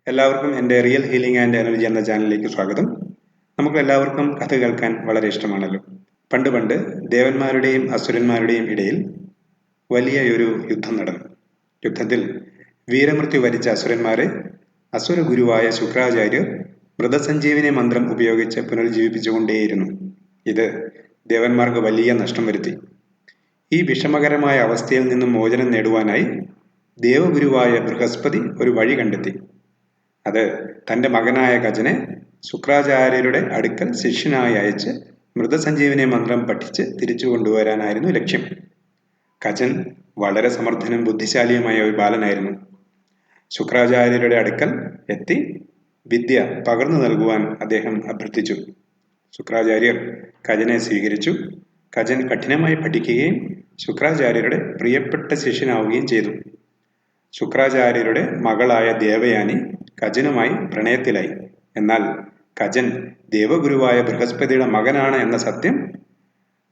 എല്ലാവർക്കും എൻ്റെ real healing and energy എന്ന ചാനലിലേക്ക് സ്വാഗതം. നമുക്കെല്ലാവർക്കും കഥ കേൾക്കാൻ വളരെ ഇഷ്ടമാണല്ലോ. പണ്ട് ദേവന്മാരുടെയും അസുരന്മാരുടെയും ഇടയിൽ വലിയൊരു യുദ്ധം നടന്നു. യുദ്ധത്തിൽ വീരമൃത്യു വരിച്ച അസുരന്മാരെ അസുര ഗുരുവായ ശുക്രാചാര്യർ മൃതസഞ്ജീവനി മന്ത്രം ഉപയോഗിച്ച് പുനർജീവിപ്പിച്ചുകൊണ്ടേയിരുന്നു. ഇത് ദേവന്മാർക്ക് വലിയ നഷ്ടം വരുത്തി. ഈ വിഷമകരമായ അവസ്ഥയിൽ നിന്നും മോചനം നേടുവാനായി ദേവഗുരുവായ ബൃഹസ്പതി ഒരു വഴി കണ്ടെത്തി. അത് തൻ്റെ മകനായ കജനെ ശുക്രാചാര്യരുടെ അടുക്കൽ ശിഷ്യനായി അയച്ച് മൃതസഞ്ജീവനി മന്ത്രം പഠിച്ച് തിരിച്ചു കൊണ്ടുവരാനായിരുന്നു ലക്ഷ്യം. കജൻ വളരെ സമർത്ഥനും ബുദ്ധിശാലിയുമായ ഒരു ബാലനായിരുന്നു. ശുക്രാചാര്യരുടെ അടുക്കൽ എത്തി വിദ്യ പകർന്നു നൽകുവാൻ അദ്ദേഹം അഭ്യർത്ഥിച്ചു. ശുക്രാചാര്യർ കജനെ സ്വീകരിച്ചു. കജൻ കഠിനമായി പഠിക്കുകയും ശുക്രാചാര്യരുടെ പ്രിയപ്പെട്ട ശിഷ്യനാവുകയും ചെയ്തു. ശുക്രാചാര്യരുടെ മകളായ ദേവയാനി കജനുമായി പ്രണയത്തിലായി. എന്നാൽ കജൻ ദേവഗുരുവായ ബൃഹസ്പതിയുടെ മകനാണ് എന്ന സത്യം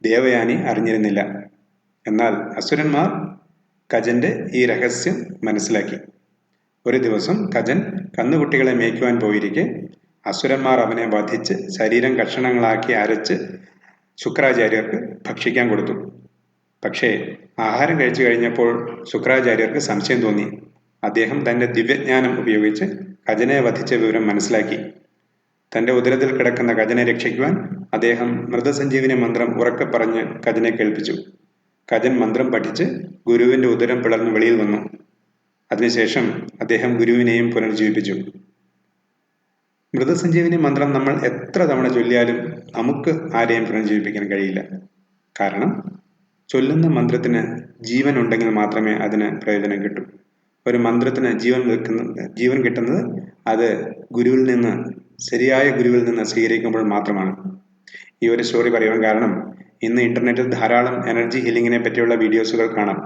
ദേവയാനി അറിഞ്ഞിരുന്നില്ല. എന്നാൽ അസുരന്മാർ കജന്റെ ഈ രഹസ്യം മനസ്സിലാക്കി. ഒരു ദിവസം കജൻ കന്നുകുട്ടികളെ മേയ്ക്കുവാൻ പോയിരിക്കെ അസുരന്മാർ അവനെ വധിച്ച് ശരീരം കഷണങ്ങളാക്കി അരച്ച് ശുക്രാചാര്യർക്ക് ഭക്ഷിക്കാൻ കൊടുത്തു. പക്ഷേ ആഹാരം കഴിച്ചു കഴിഞ്ഞപ്പോൾ ശുക്രാചാര്യർക്ക് സംശയം തോന്നി. അദ്ദേഹം തൻ്റെ ദിവ്യജ്ഞാനം ഉപയോഗിച്ച് കജനെ വധിച്ച വിവരം മനസ്സിലാക്കി. തൻ്റെ ഉദരത്തിൽ കിടക്കുന്ന കജനെ രക്ഷിക്കുവാൻ അദ്ദേഹം മൃതസഞ്ജീവനി മന്ത്രം ഉറക്കെ പറഞ്ഞ് കജനെ കേൾപ്പിച്ചു. കജൻ മന്ത്രം പഠിച്ച് ഗുരുവിൻ്റെ ഉദരം പിളർന്ന് വെളിയിൽ വന്നു. അതിനുശേഷം അദ്ദേഹം ഗുരുവിനെയും പുനർജീവിപ്പിച്ചു. മൃതസഞ്ജീവനി മന്ത്രം നമ്മൾ എത്ര തവണ ചൊല്ലിയാലും നമുക്ക് ആരെയും പുനർജീവിപ്പിക്കാൻ കഴിയില്ല. കാരണം ചൊല്ലുന്ന മന്ത്രത്തിന് ജീവൻ ഉണ്ടെങ്കിൽ മാത്രമേ അതിന് പ്രയോജനം കിട്ടൂ. ഒരു മന്ത്രത്തിന് ജീവൻ കിട്ടുന്നത് അത് ഗുരുവിൽ നിന്ന്, ശരിയായ ഗുരുവിൽ നിന്ന് സ്വീകരിക്കുമ്പോൾ മാത്രമാണ്. ഈ ഒരു സ്റ്റോറി പറയുവാൻ കാരണം ഇന്ന് ഇന്റർനെറ്റിൽ ധാരാളം എനർജി ഹീലിങ്ങിനെ പറ്റിയുള്ള വീഡിയോസുകൾ കാണാം.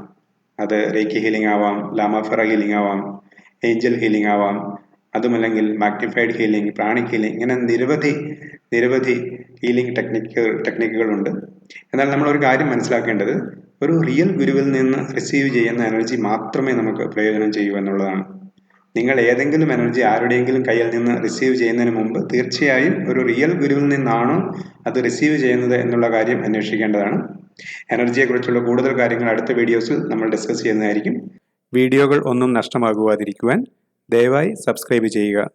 അത് റേക്കി ഹീലിംഗ് ആവാം, ലാമാഫെറ ഹീലിംഗ് ആവാം, ഏഞ്ചൽ ഹീലിംഗ് ആവാം, അതുമല്ലെങ്കിൽ മാഗ്നിഫൈഡ് ഹീലിംഗ്, പ്രാണിക് ഹീലിംഗ്, ഇങ്ങനെ നിരവധി ഹീലിംഗ് ടെക്നിക്കുകളുണ്ട്. എന്നാൽ നമ്മളൊരു കാര്യം മനസ്സിലാക്കേണ്ടത് ഒരു റിയൽ ഗുരുവിൽ നിന്ന് റിസീവ് ചെയ്യുന്ന എനർജി മാത്രമേ നമുക്ക് പ്രയോജനം ചെയ്യൂ എന്നുള്ളതാണ്. നിങ്ങൾ ഏതെങ്കിലും എനർജി ആരുടെയെങ്കിലും കയ്യിൽ നിന്ന് റിസീവ് ചെയ്യുന്നതിന് മുമ്പ് തീർച്ചയായും ഒരു റിയൽ ഗുരുവിൽ നിന്നാണോ അത് റിസീവ് ചെയ്യുന്നത് എന്നുള്ള കാര്യം അന്വേഷിക്കേണ്ടതാണ്. എനർജിയെക്കുറിച്ചുള്ള കൂടുതൽ കാര്യങ്ങൾ അടുത്ത വീഡിയോസിൽ നമ്മൾ ഡിസ്കസ് ചെയ്യുന്നതായിരിക്കും. വീഡിയോകൾ ഒന്നും നഷ്ടമാകുവാതിരിക്കുവാൻ ദയവായി സബ്സ്ക്രൈബ് ചെയ്യുക.